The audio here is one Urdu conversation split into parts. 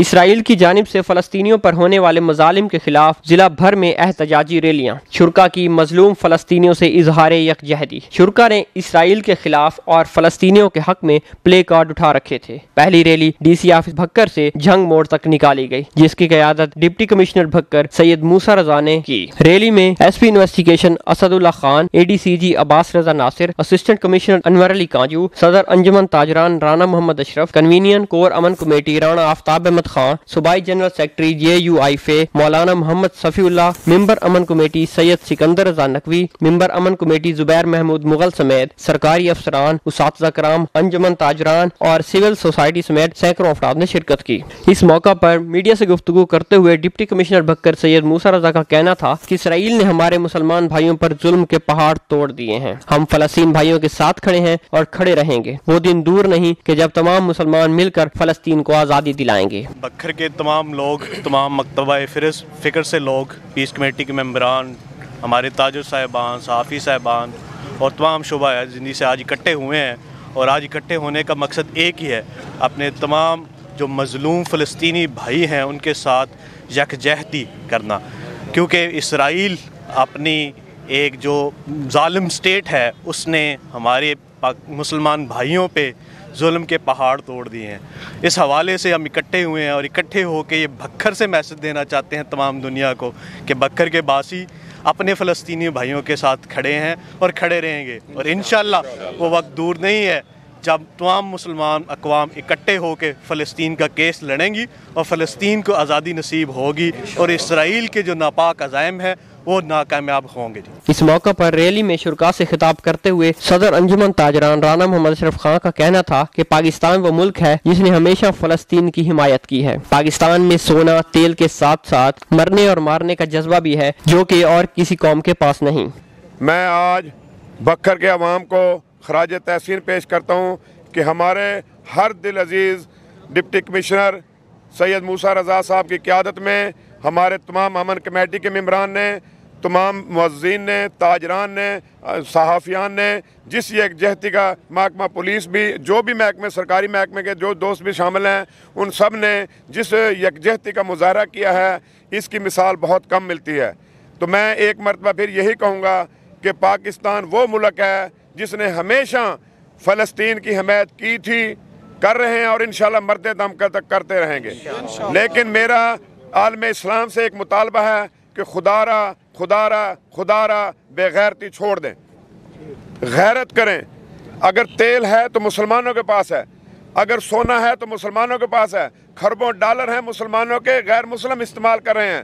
اسرائیل کی جانب سے فلسطینیوں پر ہونے والے مظالم کے خلاف ضلع بھر میں احتجاجی ریلیاں، شرکا کی مظلوم فلسطینیوں سے اظہار یکجہتی۔ شرکا نے اسرائیل کے خلاف اور فلسطینیوں کے حق میں پلے کارڈ اٹھا رکھے تھے۔ پہلی rally D C office Bhakkar سے جھنگ موڑ تک نکالی گئی، جس کی قیادت ڈپٹی کمشنر بھکر سید موسیٰ رضا نے کی۔ ریلی میں S P investigation Asad Ullah Khan, A D C G Abbas Raza Nasir, assistant commissioner Anwar Ali Kanju, صدر انجمن تاجران رانا محمد اشرف، کنوینئر کور امن کمیٹی رانا آفتاب احمد خان، صوبائی general secretary J U I F Maulana Muhammad Safi اللہ، ممبر امن کمیٹی سید سکندر رضا نقوی، ممبر امن کمیٹی زبیر محمود مغل سمیت سرکاری افسران، اساتذہ کرام، انجمن تاجران اور سول سوسائٹی سمیت سینکڑوں افراد نے شرکت کی۔ اس موقع پر میڈیا سے گفتگو کرتے ہوئے ڈپٹی کمشنر بھکر سید موسیٰ رضا کا کہنا تھا کہ اسرائیل نے ہمارے مسلمان بھائیوں پر ظلم کے پہاڑ توڑ دیے ہیں۔ ہم فلسطین بھائیوں کے ساتھ کھڑے ہیں اور کھڑے رہیں گے۔ وہ دن دور نہیں کہ جب تمام مسلمان مل کر فلسطین کو آزادی دلائیں گے۔ بکھر کے تمام لوگ، تمام مکتبہ فکر سے لوگ، پیس کمیٹی کے ممبران، ہمارے تاجر صاحبان، صحافی صاحبان اور تمام شعبہ زندگی سے آج اکٹھے ہوئے ہیں، اور آج اکٹھے ہونے کا مقصد ایک ہی ہے، اپنے تمام جو مظلوم فلسطینی بھائی ہیں ان کے ساتھ یکجہتی کرنا، کیونکہ اسرائیل اپنی ایک جو ظالم سٹیٹ ہے اس نے ہمارے مسلمان بھائیوں پہ ظلم کے پہاڑ توڑ دیے ہیں۔ اس حوالے سے ہم اکٹھے ہوئے ہیں اور اکٹھے ہو کے یہ بکھر سے میسج دینا چاہتے ہیں تمام دنیا کو کہ بکھر کے باسی اپنے فلسطینی بھائیوں کے ساتھ کھڑے ہیں اور کھڑے رہیں گے، اور انشاءاللہ وہ وقت دور نہیں ہے جب تمام مسلمان اقوام اکٹھے ہو کے فلسطین کا کیس لڑیں گی اور فلسطین کو آزادی نصیب ہوگی، اور اسرائیل کے جو ناپاک عزائم ہیں وہ ناکامیاب ہوں گے۔ اس موقع پر ریلی میں شرکا سے خطاب کرتے ہوئے صدر انجمن تاجران رانا محمد اشرف خان کا کہنا تھا کہ پاکستان وہ ملک ہے جس نے ہمیشہ فلسطین کی حمایت کی ہے۔ پاکستان میں سونا تیل کے ساتھ ساتھ مرنے اور مارنے کا جذبہ بھی ہے جو کہ اور کسی قوم کے پاس نہیں۔ میں آج بکھر کے عوام کو خراج تحسین پیش کرتا ہوں کہ ہمارے ہر دل عزیز ڈپٹی کمشنر سید موسیٰ رضا صاحب کی قیادت میں ہمارے تمام امن کمیٹی کے ممبران نے، تمام معززین نے، تاجران نے، صحافیان نے، جس یکجہتی کا محکمہ پولیس بھی، جو بھی محکمے سرکاری محکمے کے جو دوست بھی شامل ہیں، ان سب نے جس یکجہتی کا مظاہرہ کیا ہے اس کی مثال بہت کم ملتی ہے۔ تو میں ایک مرتبہ پھر یہی کہوں گا کہ پاکستان وہ ملک ہے جس نے ہمیشہ فلسطین کی حمایت کی تھی، کر رہے ہیں اور انشاءاللہ مرتے دم تک کرتے رہیں گے۔ لیکن میرا عالم اسلام سے ایک مطالبہ ہے کہ خدا را بے غیرتی چھوڑ دیں، غیرت کریں۔ اگر تیل ہے تو مسلمانوں کے پاس ہے، اگر سونا ہے تو مسلمانوں کے پاس ہے، کھربوں ڈالر ہیں مسلمانوں کے، غیر مسلم استعمال کر رہے ہیں،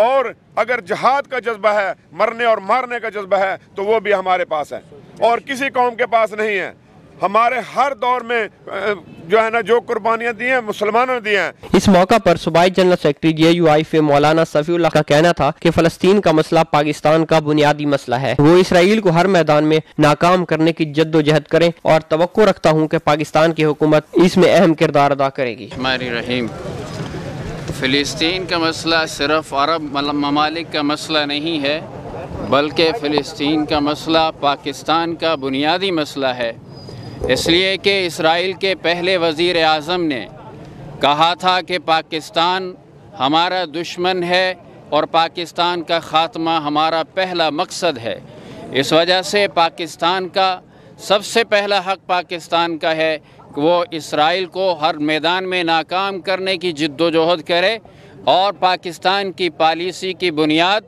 اور اگر جہاد کا جذبہ ہے، مرنے اور مارنے کا جذبہ ہے تو وہ بھی ہمارے پاس ہے اور کسی قوم کے پاس نہیں ہے۔ ہمارے ہر دور میں جو ہے نا جو قربانیاں دی ہیں مسلمانوں نے دی ہیں۔ اس موقع پر صوبائی general secretary J U I F مولانا صفی اللہ کا کہنا تھا کہ فلسطین کا مسئلہ پاکستان کا بنیادی مسئلہ ہے، وہ اسرائیل کو ہر میدان میں ناکام کرنے کی جد و جہد کریں، اور توقع رکھتا ہوں کہ پاکستان کی حکومت اس میں اہم کردار ادا کرے گی۔ رحیم، فلسطین کا مسئلہ صرف عرب ممالک کا مسئلہ نہیں ہے، بلکہ فلسطین کا مسئلہ پاکستان کا بنیادی مسئلہ ہے، اس لیے کہ اسرائیل کے پہلے وزیر اعظم نے کہا تھا کہ پاکستان ہمارا دشمن ہے اور پاکستان کا خاتمہ ہمارا پہلا مقصد ہے۔ اس وجہ سے پاکستان کا سب سے پہلا حق پاکستان کا ہے کہ وہ اسرائیل کو ہر میدان میں ناکام کرنے کی جد و جہد کرے، اور پاکستان کی پالیسی کی بنیاد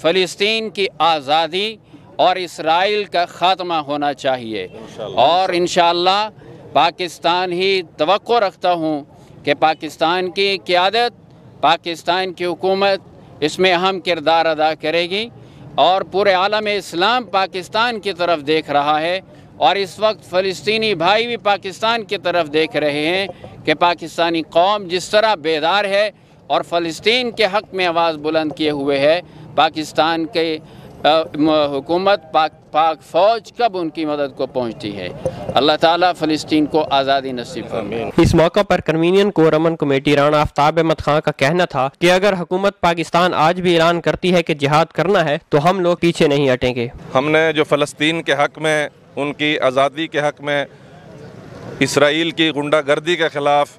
فلسطین کی آزادی اور اسرائیل کا خاتمہ ہونا چاہیے، اور انشاءاللہ پاکستان ہی توقع رکھتا ہوں کہ پاکستان کی قیادت، پاکستان کی حکومت اس میں اہم کردار ادا کرے گی، اور پورے عالم اسلام پاکستان کی طرف دیکھ رہا ہے، اور اس وقت فلسطینی بھائی بھی پاکستان کی طرف دیکھ رہے ہیں کہ پاکستانی قوم جس طرح بیدار ہے اور فلسطین کے حق میں آواز بلند کیے ہوئے ہے، پاکستان کے حکومت پاک فوج کب ان کی مدد کو پہنچتی ہے۔ اللہ تعالیٰ فلسطین کو آزادی نصیب فرمائے۔ اس موقع پر کنوینئر کور امن کمیٹی رانا آفتاب احمد خان کا کہنا تھا کہ اگر حکومت پاکستان آج بھی اعلان کرتی ہے کہ جہاد کرنا ہے تو ہم لوگ پیچھے نہیں ہٹیں گے۔ ہم نے جو فلسطین کے حق میں، ان کی آزادی کے حق میں، اسرائیل کی غنڈہ گردی کے خلاف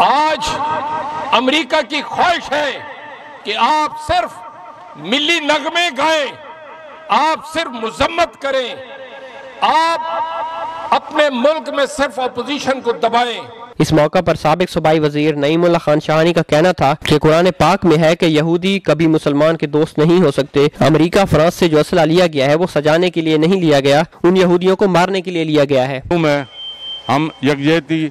آج امریکہ کی خواہش ہے کہ آپ صرف ملی نغمے گائیں، آپ صرف مذمت کریں، آپ اپنے ملک میں صرف اپوزیشن کو دبائیں۔ اس موقع پر سابق صوبائی وزیر نعیم اللہ خان شاہانی کا کہنا تھا کہ قرآن پاک میں ہے کہ یہودی کبھی مسلمان کے دوست نہیں ہو سکتے۔ امریکہ فرانس سے جو اسلحہ لیا گیا ہے وہ سجانے کے لیے نہیں لیا گیا، ان یہودیوں کو مارنے کے لیے لیا گیا ہے۔ ہم یکجہتی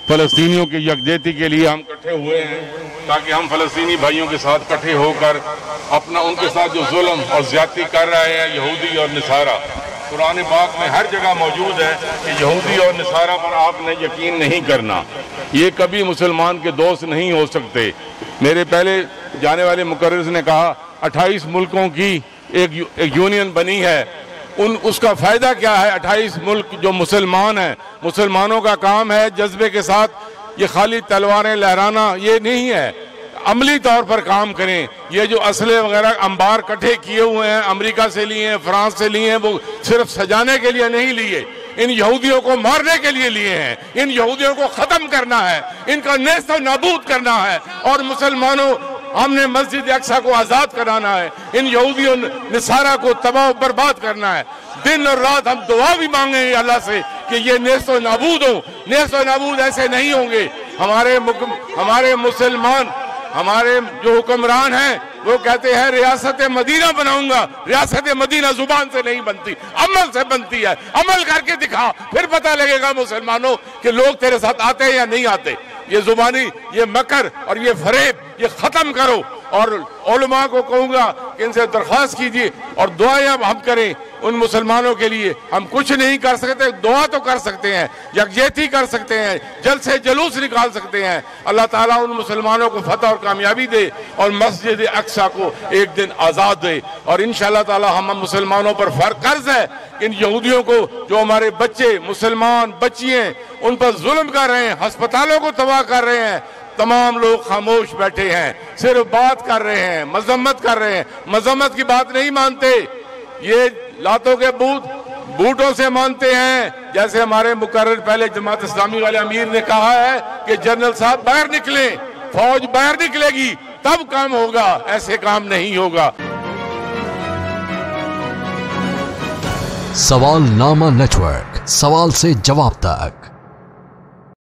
فلسطینیوں کی یکجہتی کے لیے ہم اکٹھے ہوئے ہیں تاکہ ہم فلسطینی بھائیوں کے ساتھ اکٹھے ہو کر اپنا ان کے ساتھ جو ظلم اور زیادتی کر رہے ہیں یہودی اور نصارہ، قرآن پاک میں ہر جگہ موجود ہے کہ یہودی اور نصارہ پر آپ نے یقین نہیں کرنا، یہ کبھی مسلمان کے دوست نہیں ہو سکتے۔ میرے پہلے جانے والے مقرر نے کہا 28 ملکوں کی ایک یونین بنی ہے، اس کا فائدہ کیا ہے؟ 28 ملک جو مسلمان ہیں، مسلمانوں کا کام ہے جذبے کے ساتھ، یہ خالی تلواریں لہرانا یہ نہیں ہے، عملی طور پر کام کریں۔ یہ جو اسلحے وغیرہ انبار کٹھے کیے ہوئے ہیں، امریکہ سے لیے ہیں، فرانس سے لیے ہیں، وہ صرف سجانے کے لیے نہیں لیے، ان یہودیوں کو مارنے کے لیے لیے ہیں، ان یہودیوں کو ختم کرنا ہے، ان کا نیست و نابود کرنا ہے، اور مسلمانوں ہم نے مسجد اقصی کو آزاد کرانا ہے، ان یہودیوں نصارہ کو تباہ و برباد کرنا ہے۔ دن اور رات ہم دعا بھی مانگیں گے اللہ سے کہ یہ نیست و نابود ہو، نیست و نابود ایسے نہیں ہوں گے۔ ہمارے مسلمان، ہمارے جو حکمران ہیں وہ کہتے ہیں ریاست مدینہ بناؤں گا، ریاست مدینہ زبان سے نہیں بنتی، عمل سے بنتی ہے، عمل کر کے دکھا، پھر پتہ لگے گا مسلمانوں کہ لوگ تیرے ساتھ آتے ہیں یا نہیں آتے۔ یہ زبانی، یہ مکر اور یہ فریب یہ ختم کرو، اور علماء کو کہوں گا کہ ان سے درخواست کیجیے اور دعائیں اب ہم کریں ان مسلمانوں کے لیے۔ ہم کچھ نہیں کر سکتے، دعا تو کر سکتے ہیں، یکجہتی کر سکتے ہیں، جلد سے جلوس نکال سکتے ہیں۔ اللہ تعالیٰ ان مسلمانوں کو فتح اور کامیابی دے اور مسجد اقصی کو ایک دن آزاد دے، اور انشاءاللہ تعالیٰ ہم مسلمانوں پر قرض ہے ان یہودیوں کو جو ہمارے بچے مسلمان بچیاں ان پر ظلم کر رہے ہیں، ہسپتالوں کو تباہ کر رہے ہیں۔ تمام لوگ خاموش بیٹھے ہیں، صرف بات کر رہے ہیں، مذمت کر رہے ہیں، مذمت کی بات نہیں مانتے، یہ لاتوں کے بوٹوں سے مانتے ہیں۔ جیسے ہمارے مقرر پہلے جماعت اسلامی والے امیر نے کہا ہے کہ جنرل صاحب باہر نکلیں، فوج باہر نکلے گی تب کام ہوگا، ایسے کام نہیں ہوگا۔ سوال نامہ نیٹ ورک، سوال سے جواب تک۔